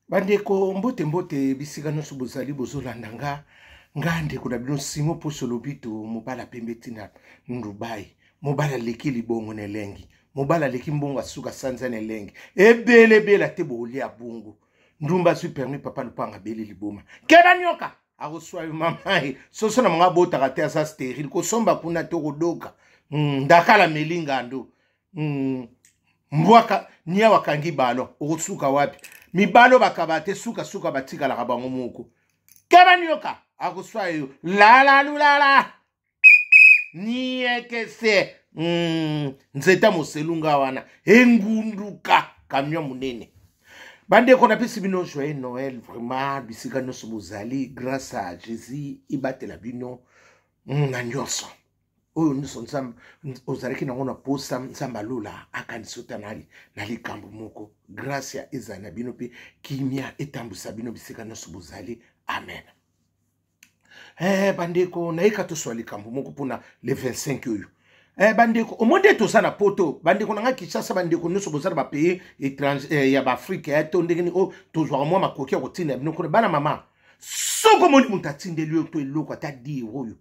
Bandeko mbote mbote bisika nyonso bozali bozolanda nga ndeko na bino Simo Poso Lobito mobala pembe tina Ndubai mobala leki libongo na elengi mobala leki mbongo asuka sanza na elengi ebele te bolia bungu ndumba su permis papa lupanga beli liboma keba nyoka akoswa mamai soso na mga bota te asa sterile kosomba kuna to kodoka ndakala melinga ndo mbwaka nia wakangi balo okosuka wapi mibalo bakabate suka batika la kabango moko keba nyoka akoswa yo la lulala niekese nzeta moselunga wana engunduka kamyo munene bande kona pesi bino joyeux Noël vraiment bisika nyonso bozali grâce à Jésus ibatela bino na nyonso oyo nyonso nzambe ozalaki nango na posa nzambe alola akanisota na likambo moko grâce ya eza na bino mpe kimia etambusa bino bisika nyonso bozali amen. Bandeko naika toswa likambo moko pona le 25 oyo bandeko omonde toza na poto bandeko nanga Kinshasa bandeko nyonso bozala ba pays étranger ya ba Afrique ya to ndenge ni o tozwa mwa makoki ya kotina bino kona bana mama soko moni mutatindeli to eloko ata di oyo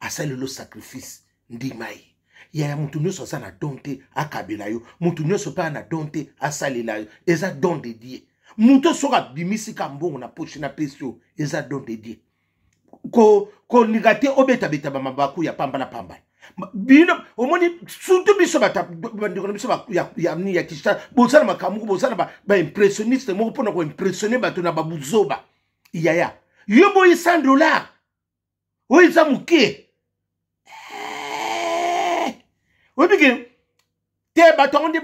asali lo sacrifice ndimai ya mutu nyonso aza na donte akabela yo mutu nyonso pa na donte asalela yo eza don de Dieu mutu soka bimisi ka mbongo na poche na pesio eza don de Dieu ko nigate obeta beta ba mabaku ya pamba bino omoni surtout biso bata bandiko biso ya ni ya Kinshasa bozana makamuko bozana ba impressionniste moko pona ko impressionner bato na babuzoba yaya yo boy $100 oyi za muke obike te bato onde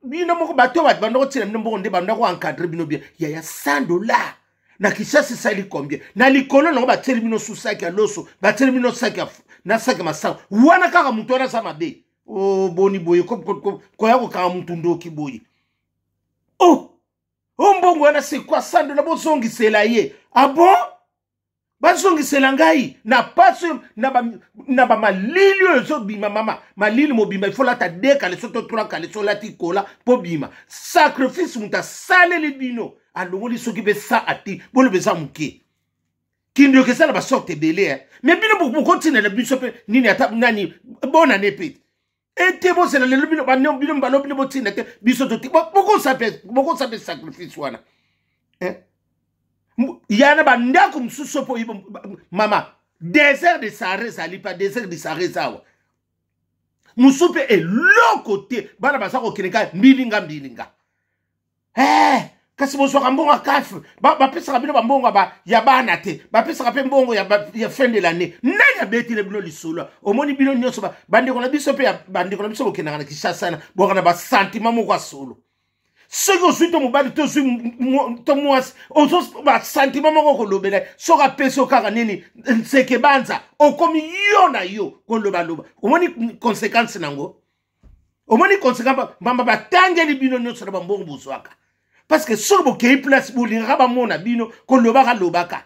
bino moko bato bando tira mbongo nde bando ko encadrer bino bien yaya $100 na Kinshasa sali combien na likolo nango bateli bino susaki ya loso bateli bino saki na saki masao wana kaka mutu wana sama be o boni boye ko yako kaka mutu ndoki boye mbongo wana c'est quoi $100 bozongisela ye bon bazongisela ngai na paso na ba malili ozo bima mama malili mobima il faut la ta deka le soto trois kale so la tikola po bima sacrifice muta sale le bino alongoli soki be sa ati bolo beza muke kindo ke sala ba sorte belé mais bino bu continue la biso pe nini ata nani bona nepe ete bo sala le bino ba no bino ba lo bino botina te biso to boko sape sacrifice wana yana ba ndako msuso po mama désert de Sahara sali pas désert de Sahara zawa musupe e lokote bana basako kineka mbilinga kasi boso kambonga kafu ba pesa bino bambonga ba ya bana te ba pesa pe mbongo ya fin de l'année nanya beti le bino lisolo omoni bino nyonso ba bande ko na biso pe bande ko na biso okena na Kinshasa na boka na ba sentiment moko solo soko suito mobali to su to mwasi ozo ba sentiment moko ko lobela soka peso kaka nini nseke banza okomi yo na yo ko loba omoni conséquence nango omoni conséquence bamba batangeli bino nyonso na bambongo bozwaka parce que sur bo kei place bolinga ba mona bino ko lobaka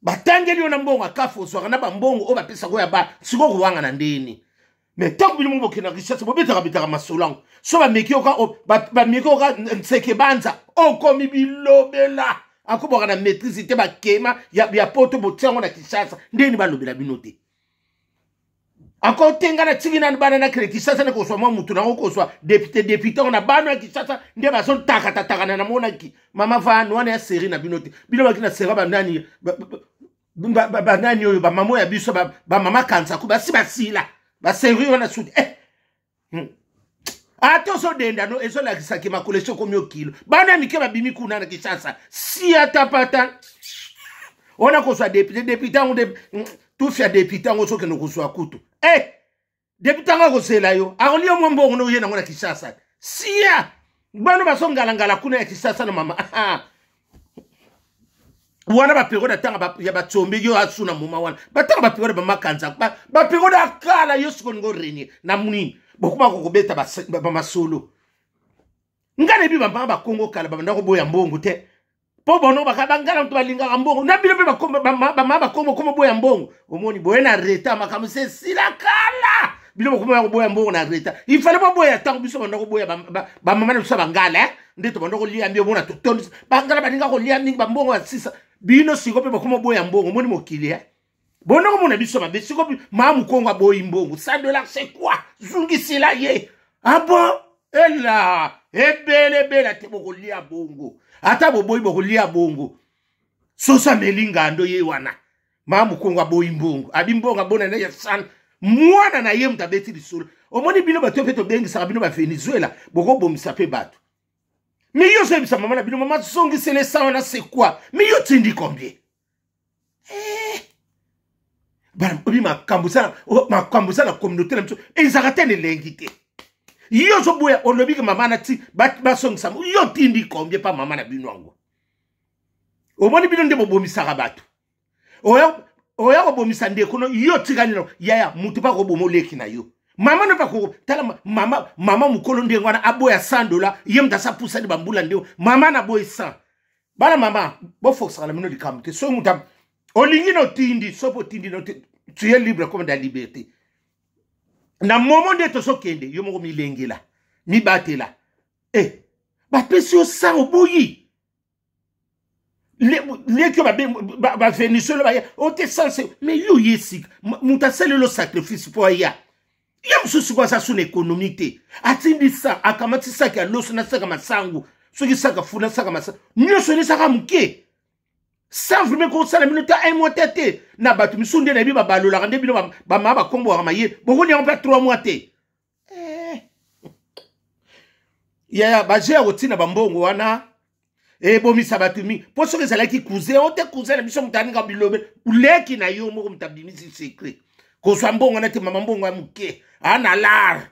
batangeli yo na mbongo akafo so na ba mbongo o bapesa ko ya ba siko ko wanga na ndeni mais tant que bino mbo kina Kinshasa bo betaka bitaka masolango so ba meki oka ba meki oka nseke banza okomi bilobela akoboka na maîtrise te ba kema ya poto botiango na Kinshasa ndeni ba lobela bino te encore tenga na tigina bana na Kinshasa na ko so mwa mutu na ko so député on a bana Kinshasa nde ba son taka na mona ki mama va no na série na bino te bino ba kina sera ba nani ba nani oyo ba mama ya biso ba mama kanza ku ba sila ba série wana sudi attention denda no ezo la kisaki ma collection comme yo kilo bana mike ba bimi kuna na Kinshasa si atapata ona ko so député on de tout fait député on so ke no ko so akutu député ngako sela yo akoli yo mbongo no yena ngona Kinshasa siya bano basongala kuna ya Kinshasa na mama wana ba periode tanga ya ba tsombe yo asuna mama wana batanga ba periode ba makanza ba periode akala yo siko ngo reni na muni bokuma ko beta ba masolo ngane bi ba Kongo kala ba ndako boya mbongo te po bono bakabangala mtu balinga mbongo na bino ba Kongo komo boya mbongo omoni boye na reta makamse sila kala bino bakoma boya mbongo na reta il fallait pas boya tango biso banda ko boya ba mama na biso bangala ndeto banda ko lia mbio bona totondi bangala baninga ko lia mingi ba mbongo ya sisa bino siko pe bakoma boya mbongo moni mokili bona ko mona biso ba siko mamu kongo boyi mbongo $100 c'est quoi zungisila ye ah bon ela ebele te boko lia bongo ata boboyi boko lia bongo sosa melinga ndo ye wana mamu kongo boyi mbongo abi mbongo bona na ya san mwana na ye mutabeti lisolo omoni bino bato pe to bengi sa bino ba Venezuela boko bomisa pe bato mais yo c'est ça maman bino maman songi c'est les ça na c'est quoi mais yo tindi combien bana obi makambusa na communauté na mso ezakatene lengite yo zo boya olobi ke mama na ti ba songi sa yo tindi combien pa mama na bino ngo omoni bino ndebo bomisa bato oya ko bomisa ndeko no yo tikani no yaya mutu pa ko bomoleki na yo mama no pa ko tala mama mukolo ndengo wana aboya $100 yemda sa pusa di bambula ndeo mama na boy 100 bana mama bo fox la mino di kamte so muta olingi no tindi sopo tindi no tu es libre comme dans la liberté na moment de to so kende yo mo milengela mi batela ba pesio sa oboyi les qui va venir sur le bail on te censé mais yo yesik muta sele le sacrifice pour ya yam susu kwa sa sun économique atindi sa akamati sa ka loso na saka masangu soki saka funa saka masangu nyoso ni saka muke sans vraiment ko sala minute un mois tete na batu misunde na bi ba balola ngende bino ba ma ba kombo wa maye boko ni on peut 3 mois te ya ba je otina ba mbongo wana bomisa batumi poso ke zalaki cousin o te cousin na biso mutani ka bilobe uleki na yo moko mutabimisi secret ko swa mbongo na te mama mbongo ya muke ana lar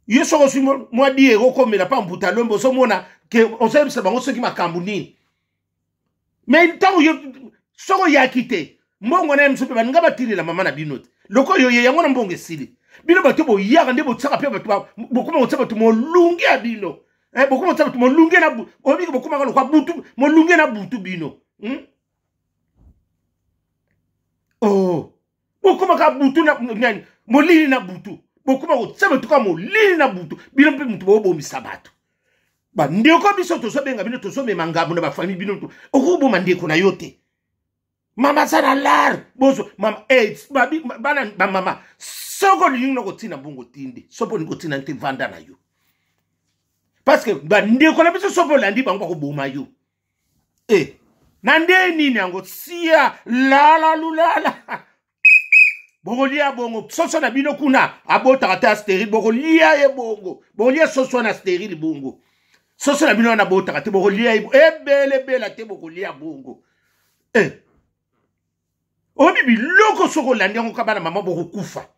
yo soko simo mwa die ko komela pa mbuta lombo so mona ke on sait se bango soki makambu nini mais tango yo soko yakite mbongo na msupe baninga batirila mama na binote loko yo yango na mbongo esili bino bato bo yaka ndebo tsaka pe bato bokuma otsaba bato molungi ya bino bokuma otsaba bato molungi na obiki bokuma ka kwa butu molungi na butu bino bokuma ka butu na nyani molili na butu bokuma otsaba bato ka molili na butu bino pe mutu bo bomisa bato ba ndeko biso to so benga bino to so memanga na ba famille bino to okubo mandeko na yote mama sana lar bozo mama babi bana ba mama soko lingi no kotina bongo tindi sopo ni kotina nte vanda na yo parce que ba ndeko na biso sopo landi bango ko boma yo na nde nini yango sia la lulala bogolia bongo soso na bino kuna abota kata stérile bogolia ye bongo bogolia soso na stérile bongo soso na bino na bota kata bogolia bele te bogolia bongo obi biloko soko landi yango kabana mama bokufa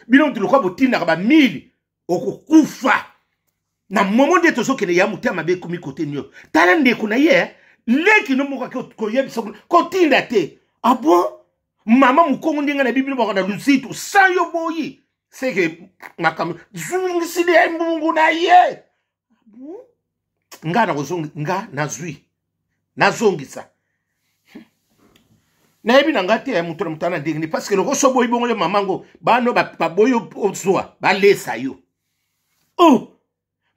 bino tuloko botinda ba 1000 okukufa na moment de toso kene ya mutema be komi kote nyo tala ndeko na ye leki no moka ko yebisa ko tinda te abo mama mukongo ndinga na bibili bako na lusitu sayo boyi seke makam zungiside mbungu na ye nga na kozongi nga nazwi nazongisa na ebi na ngati ya mutu na mutana ndingi parce que loko so boyi bongo le mamango bano ba boyo ozwa ba lesa yo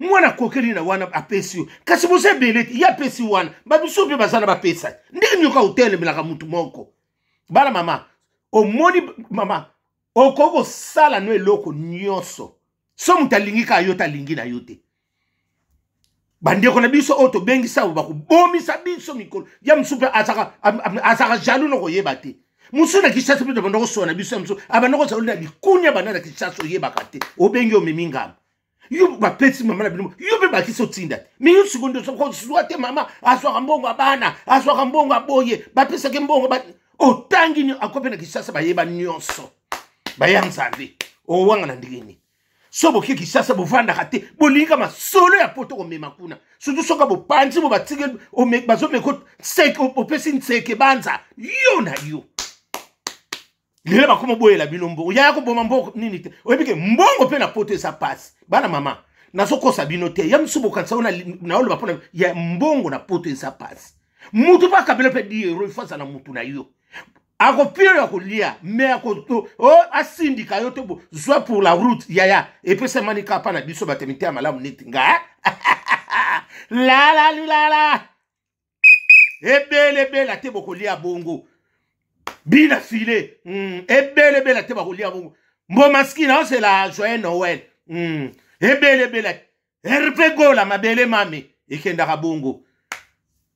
mwana kokeli na wana apesi yo kasi bose beleti ya pesi wana babiso pe bazana ba pesa ndenge nyoka hotel melaka mutu moko bana mama omoni mama okoko sala no eloko nyonso so mutalingi ka yo talingi na yote bandeko na biso oto bengi sa ba ko bomisa biso mikolo ya msupe asaka jalu no koyeba te musuna kisasa pe bando ko sona biso mso abana ko salona likunya bana na kisasa yeba kate obengi o memingama yo ba peti mama na bino yo be ba kiso tinda mais yo secondo so ko swate mama aswa kambongo abana aswa kambongo aboye ba pesa ke mbongo ba otangi ni akope na kisasa ba yeba nyonso ba yanzande o wanga na ndigeni so boki kisasa bovanda kate bolinga masolo ya poto ko mema kuna surtout soka bo panzi bo batike o me bazo me ko sek o pesi nseke banza yo na yo lele ba kuma boyela bino mbongo ya ko boma mbongo nini te oyebike mbongo pe na poto esa passe bana mama na soko sabino te ya msubo kansa na olo bapona ya mbongo na poto esa passe mutu pa kabela pe di euro ifasa na mutu na yo ako pire ya kolia mais ako asindika yo to zwa pour la route yaya et puis c'est manika pa na biso batemite ya malamu neti nga la ebele te bokolia bongo bina filé ebele te bokolia bongo mbo maskina c'est la joyeux Noël ebele RP Gola mabele mame ekendaka bongo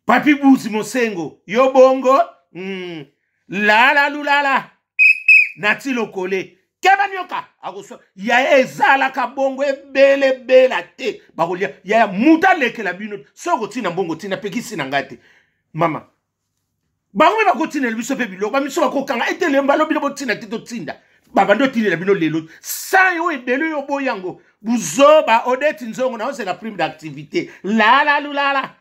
Papi Buzi Mosengo yo bongo lulala nati lokole keba nyoka akoso ya ezala ka bongo ebele te bakolia ya muta lekela bino soko tina bongo tina pekisi na ngate mama bango bakotina biso pe biloko bamiso bakokanga etele mbalo bino botina tito tinda baba ndo tinela bino lelo sa yo ebele yo boyango buzoba Odette Nzongo na c'est la prime d'activité lulala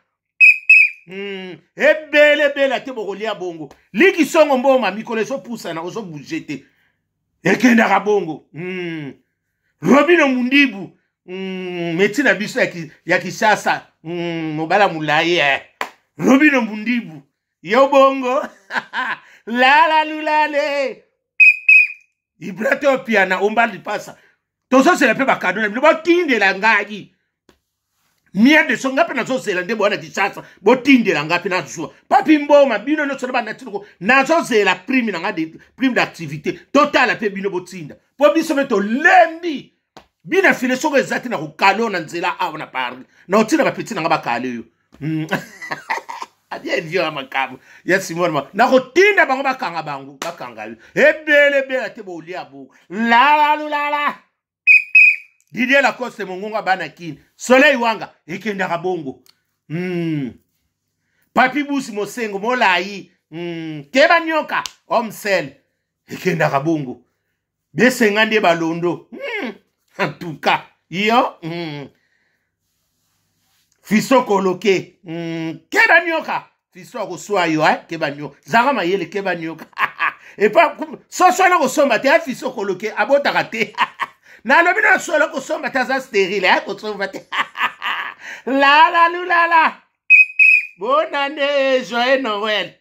ebele te bokolia bongo liki songo mboma mikolo so pousa na ozo bougete ekenda bongo Robino Mundibu metina biso ya Kishasa mobala mulaye Robino Mundibu yo bongo lulale Ibrato piana ombali pasa tozo c'est la pe bakado na bo tinde la ngaji mia de songa pe na zo zela nde bona Kishasa bo tinde la ngapi na zo papi mboma bino no soba na tiko na zo zela prime na ngade prime d'activité totale pe bino botinda po biso beto lembi bina file soko ezati na kokalo na nzela awo na parle na otina ba petit na ngaba kale yo Adieu vieux amakabu yes simon na kotinda bango bakanga ebele te bo lia bo lulala Didier Lacoste mongonga bana kin Soleil wanga ekenda bongo Papi Buzi Mosengo molai keba nyoka omsel ekenda bongo besenga nde balondo en tout cas yo Fiso koloke keba nyoka fiso ko soyo keba nyoka zaka mayele keba nyoka et pas so na ko somba te fiso koloke abota te na lobi na solo ko somba taza stérile ko somba te lulala bonne année joyeux Noël